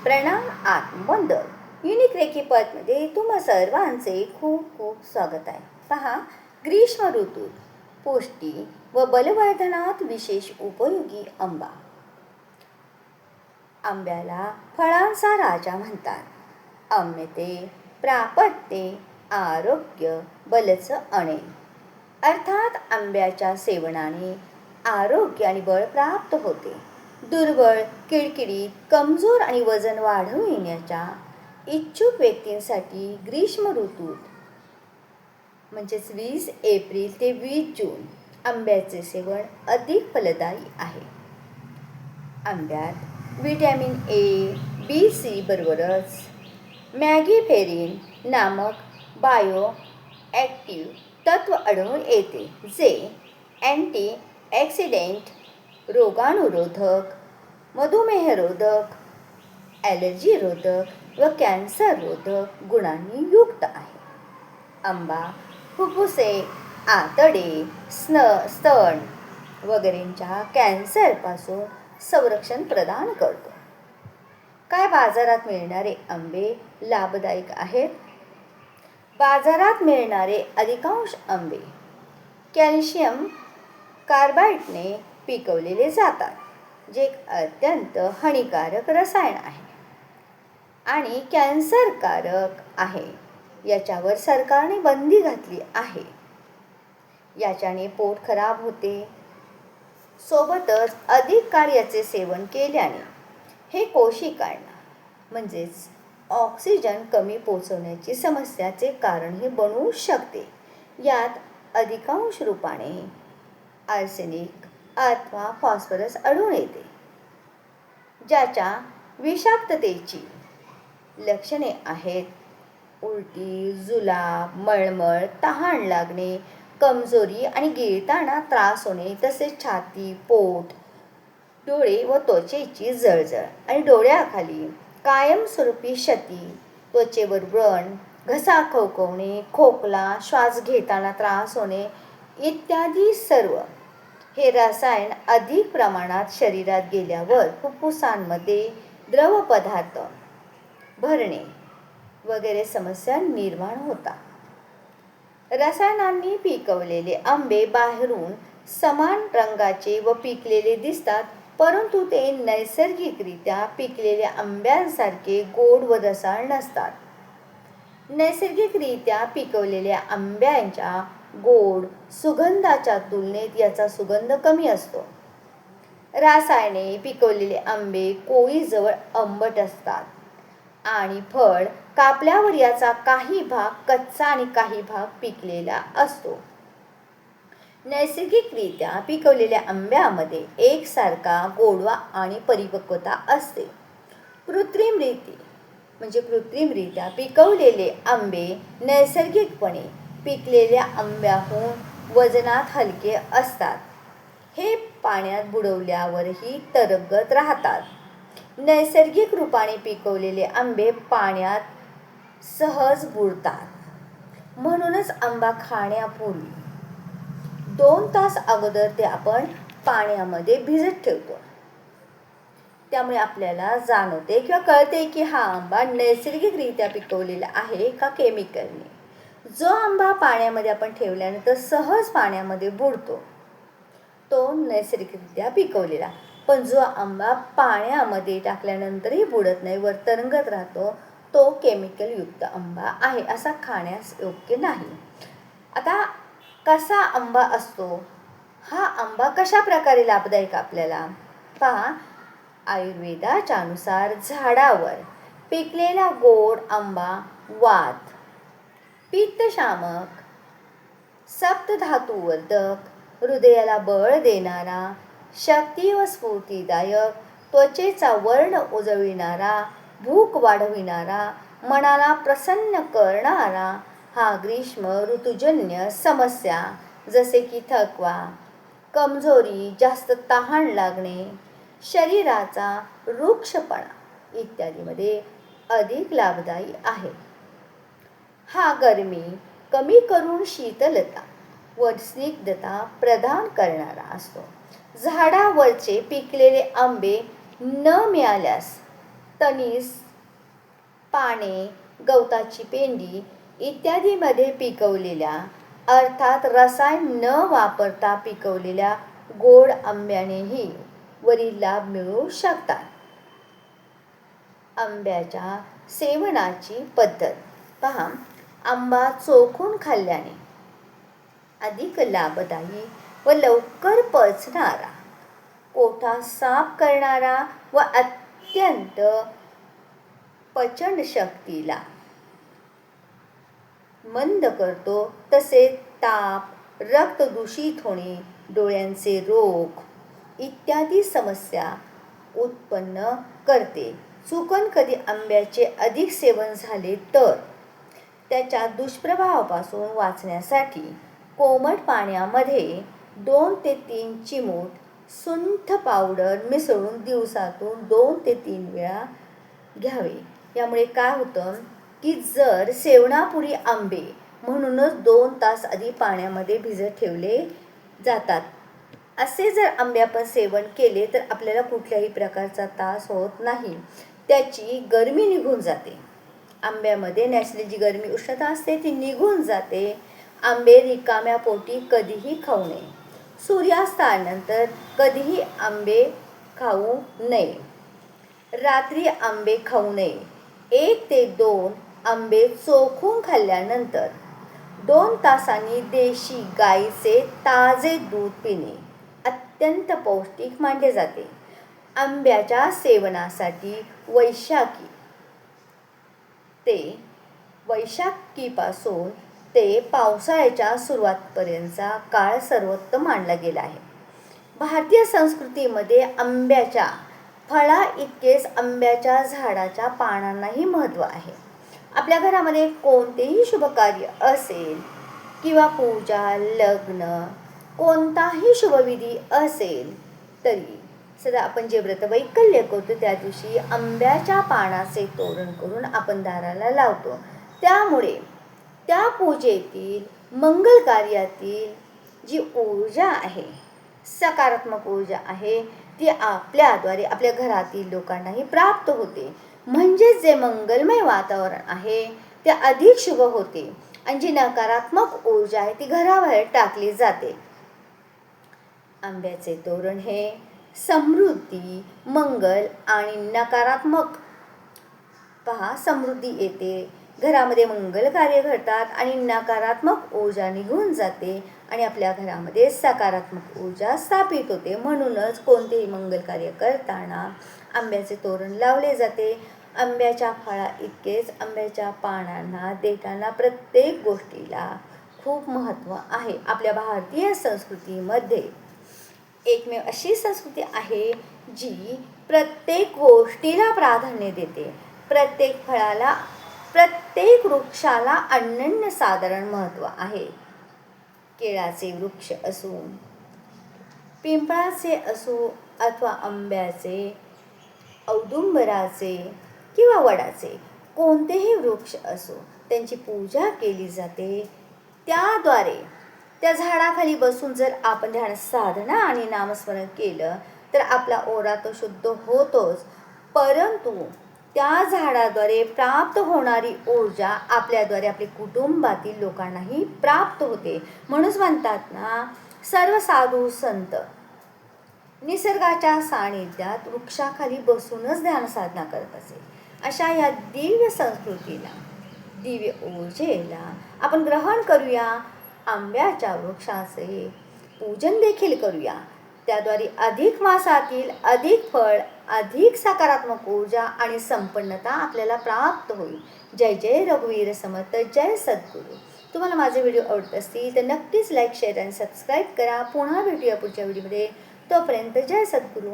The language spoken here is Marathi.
प्रणाम आत्मबंधन युनिक रेखीपदमध्ये तुम्हा सर्वांचे खूप खूप स्वागत आहे. पहा, ग्रीष्म ऋतूत पुष्टी व बलवर्धनात विशेष उपयोगी आंबा. आंब्याला फळांचा राजा म्हणतात. आम्यते, प्रापत्ये, आरोग्य, बलच अणे. अर्थात आंब्याच्या सेवनाने आरोग्य आणि बळ प्राप्त होते. दुर्बळ, किडकिडीत, कमजोर आणि वजन वाढविण्याच्या इच्छुक व्यक्तींसाठी ग्रीष्म ऋतूत म्हणजेच 20 एप्रिल ते 20 जून आंब्याचे सेवन अधिक फलदायी आहे. आंब्यात व्हिटॅमिन ए, बी सी बरोबरच मॅगीफेरिन नामक बायो ॲक्टिव्ह तत्व आढळून येते, जे अँटी ॲक्सिडेंट, रोगाणुरोधक, मधुमेहरोधक, ॲलर्जीरोधक व कॅन्सररोधक गुणांनी युक्त आहे. आंबा फुफ्फुसे, आतडे, स्तन वगैरेंच्या कॅन्सरपासून संरक्षण प्रदान करतो. काय बाजारात मिळणारे आंबे लाभदायक आहेत? बाजारात मिळणारे अधिकांश आंबे कॅल्शियम कार्बाईडने पिकवलेले जातात, जे एक अत्यंत हानिकारक रसायन आहे आणि कॅन्सरकारक आहे. याच्यावर सरकारने बंदी घातली आहे. याच्याने पोट खराब होते. सोबतच अधिक काळ याचे सेवन केल्याने हे कोशिकांना म्हणजेच ऑक्सिजन कमी पोचवण्याची समस्याचे कारण हे बनवू शकते. यात अधिकांश रूपाने आर्सेनिक अथवा फॉस्फरस आढळून येते, ज्याच्या विषाक्ततेची लक्षणे आहेत उलटी, जुलाब, मळमळ, तहान लागणे, कमजोरी आणि गिळताना त्रास होणे, तसेच छाती, पोट, डोळे व त्वचेची जळजळ आणि डोळ्याखाली कायमस्वरूपी क्षती, त्वचेवर व्रण, घसा खवखवणे, खोकला, श्वास घेताना त्रास होणे इत्यादी सर्व हे रसायन अधिक प्रमाणात शरीरात गेल्यावर फुफ्फुसांमध्ये द्रव पदार्थ भरणे वगैरे समस्या निर्माण होतात. रसायनांनी पिकवलेले आंबे बाहेरून समान रंगाचे व पिकलेले दिसतात, परंतु ते नैसर्गिकरित्या पिकलेल्या आंब्यांसारखे गोड व रसाळ नसतात. नैसर्गिकरित्या पिकवलेल्या आंब्यांच्या गोड सुगंधाच्या तुलनेत याचा सुगंध कमी असतो. रासायने पिकवलेले आंबे कोळीजवळ आंबट असतात आणि फळ कापल्यावर याचा काही भाग कच्चा आणि काही भाग पिकलेला असतो. नैसर्गिकरित्या पिकवलेल्या आंब्यामध्ये एकसारखा गोडवा आणि परिपक्वता असते. कृत्रिमरित्या पिकवलेले आंबे नैसर्गिकपणे पिकलेल्या आंब्याहून वजनात हलके असतात. हे पाण्यात बुडवल्यावरही तरंगत राहतात. नैसर्गिक रूपाने पिकवलेले आंबे पाण्यात सहज बुडतात. म्हणूनच आंबा खाण्यापूर्वी 2 तास अगोदर ते आपण पाण्यामध्ये भिजत ठेवतो. त्यामुळे आपल्याला जाणवते किंवा कळते की हा आंबा नैसर्गिकरित्या पिकवलेला आहे का केमिकलने. जो आंबा पाण्यामध्ये आपण ठेवल्यानंतर सहज पाण्यामध्ये बुडतो तो नैसर्गिकरित्या पिकवलेला, पण जो आंबा पाण्यामध्ये टाकल्यानंतरही बुडत नाही, वर तरंगत राहतो, तो केमिकलयुक्त आंबा आहे, असा खाण्यास योग्य नाही. आता कसा आंबा असतो? हा आंबा कशा प्रकारे लाभदायक आपल्याला? पहा, आयुर्वेदाच्या अनुसार झाडावर पिकलेला गोड आंबा वात, पित्तशामक, सप्तधातुवर्धक, हृदयाला बळ देणारा, शक्ती व स्फूर्तिदायक, त्वचेचा वर्ण उजळविणारा, भूक वाढविणारा, मनाला प्रसन्न करणारा, हा ग्रीष्म ऋतुजन्य समस्या जसे की थकवा, कमजोरी, जास्त तहान लागणे, शरीराचा रुक्षपणा इत्यादीमध्ये अधिक लाभदायी आहे. हा गरमी कमी करून शीतलता व स्निग्धता प्रदान करणारा असतो. झाडावरचे पिकलेले आंबे न मिळाल्यास तणीस, पाने, गवताची पेंडी इत्यादीमध्ये पिकवलेल्या अर्थात रसायन न वापरता पिकवलेल्या गोड आंब्यानेही वरील लाभ मिळू शकतात. आंब्याच्या सेवनाची पद्धत पहा. आंबा चोखून खाल्ल्याने अधिक लाभदायी व लवकर पचणारा, पोटात साफ करणारा व अत्यंत पचनशक्तीला मंद करतो. तसेच ताप, रक्त दूषित होणे, डोळ्यांचे रोग इत्यादी समस्या उत्पन्न करते. चुकून कधी आंब्याचे अधिक सेवन झाले तर त्याच्या दुष्प्रभावापासून वाचण्यासाठी कोमट पाण्यामध्ये 2 ते 3 चिमूट सुंठ पावडर मिसळून दिवसातून 2 ते 3 वेळा घ्यावे. यामुळे काय होतं की जर सेवनापूर्वी आंबे म्हणूनच 2 तास आधी पाण्यामध्ये भिजत ठेवले जातात. असे जर आंबे आपण सेवन केले तर आपल्याला कुठल्याही प्रकारचा त्रास होत नाही. त्याची गरमी निघून जाते. आंब्यामध्ये नॅचरली जी गरमी उष्णता असते ती निघून जाते. आंबे रिकाम्या पोटी कधीही खाऊ नये. सूर्यास्तानंतर कधीही आंबे खाऊ नये. रात्री आंबे खाऊ नये. 1 ते 2 आंबे चोखून खाल्ल्यानंतर 2 तासांनी देशी गाईचे ताजे दूध पिणे अत्यंत पौष्टिक मानले जाते. आंब्याच्या सेवनासाठी वैशाखीपासून ते पावसाळ्याच्या सुरुवातीपर्यंतचा काळ सर्वोत्तम मानला गेला आहे. भारतीय संस्कृतीमध्ये आंब्याच्या फळा इतकेच आंब्याच्या झाडाच्या पानांनाही महत्त्व आहे. आपल्या घरामध्ये कोणतेही शुभकार्य असेल किंवा पूजा, लग्न, कोणताही शुभविधी असेल तरी सध्या आपण जे व्रतवैकल्य करतो त्या दिवशी आंब्याच्या पानाचे तोरण करून आपण दाराला लावतो. त्यामुळे त्या पूजेतील, मंगल कार्यातील जी ऊर्जा आहे, सकारात्मक ऊर्जा आहे, ती आपल्याद्वारे आपल्या घरातील लोकांनाही प्राप्त होते. म्हणजेच जे मंगलमय वातावरण आहे ते अधिक शुभ होते आणि जी नकारात्मक ऊर्जा आहे ती घराबाहेर टाकली जाते. आंब्याचे तोरण हे समृद्धी, मंगल आणि नकारात्मक समृद्धी येते, घरामध्ये मंगल कार्य घडतात आणि नकारात्मक ऊर्जा निघून जाते आणि आपल्या घरामध्ये सकारात्मक ऊर्जा स्थापित होते. म्हणूनच कोणतेही मंगल कार्य करताना आंब्याचे तोरण लावले जाते. आंब्याच्या फळा इतकेच आंब्याच्या पानांना, देठांना, प्रत्येक गोष्टीला खूप महत्त्व आहे. आपल्या भारतीय संस्कृतीमध्ये एकमेव अशी संस्कृती आहे जी प्रत्येक गोष्टीला प्राधान्य देते. प्रत्येक फळाला, प्रत्येक वृक्षाला अनन्यसाधारण महत्त्व आहे. केळाचे वृक्ष असो, पिंपळाचे असो अथवा आंब्याचे, औदुंबराचे किंवा वडाचे, कोणतेही वृक्ष असो त्यांची पूजा केली जाते. त्याद्वारे त्या झाडाखाली बसून जर आपण ध्यान साधना आणि नामस्मरण केलं तर आपला ओरा तो शुद्ध होतोच, परंतु त्या झाडाद्वारे प्राप्त होणारी ऊर्जा आपल्याद्वारे आपल्या कुटुंबातील लोकांनाही प्राप्त होते. म्हणूनच म्हणतात ना, सर्व साधू संत निसर्गाच्या सानिध्यात वृक्षाखाली बसूनच ध्यान साधना करत असे. अशा या दिव्य संस्कृतीला, दिव्य ऊर्जेला आपण ग्रहण करूया. आंब्याच्या वृक्षाचे पूजन देखील करूया. त्याद्वारे अधिक मासातील अधिक फळ, अधिक सकारात्मक ऊर्जा आणि संपन्नता आपल्याला प्राप्त होईल. जय जय रघुवीर समर्थ. जय सद्गुरू. तुम्हाला माझे व्हिडिओ आवडत असतील तर नक्कीच लाईक, शेअर आणि सबस्क्राईब करा. पुन्हा भेटूया पुढच्या व्हिडिओमध्ये. तोपर्यंत जय सद्गुरू.